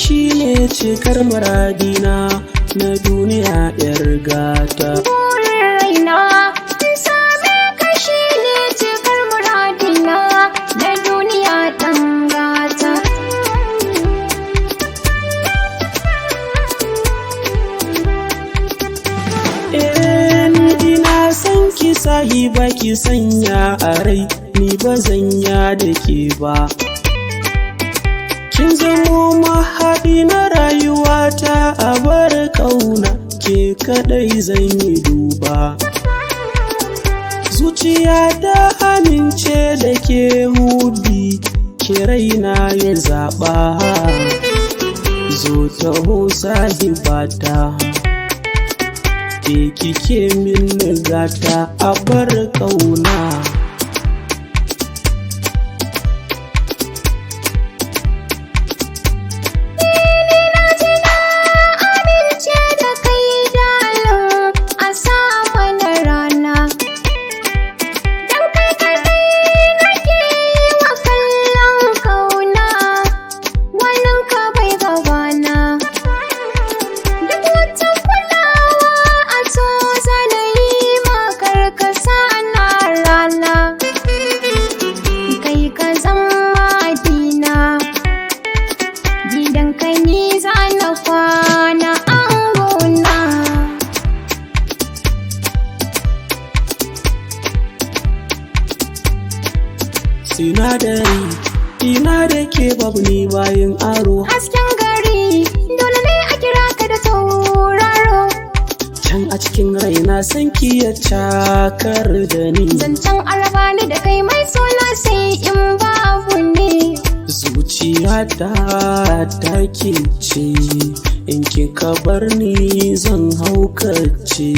shine cikar muradina na duniya yar gata. Burin raina in same ka shine cikar muradina na duniya ɗan gata. Ni ina san ki sahiba ki sanya a rai, ni ba zanya da ke ba. Kin zamo mahaɗi na rayuwata, a bar ƙauna ke kaɗai zan yi duba. Zuciya ta amince da ke hubi, ki raina ya zaɓa. Zo taho sahibata, ke kike min gata, a bar ƙauna. Sinadari ina da ke babu ni bayan aro. Hasken gari dole ne a kira ka da tauraro. Can a cikin raina san ki ya cakar da ni. Zancen araba ni da kai mai sona sai in babu ne. Zuciyata ta ke ce, in kika bar ni zan haukace.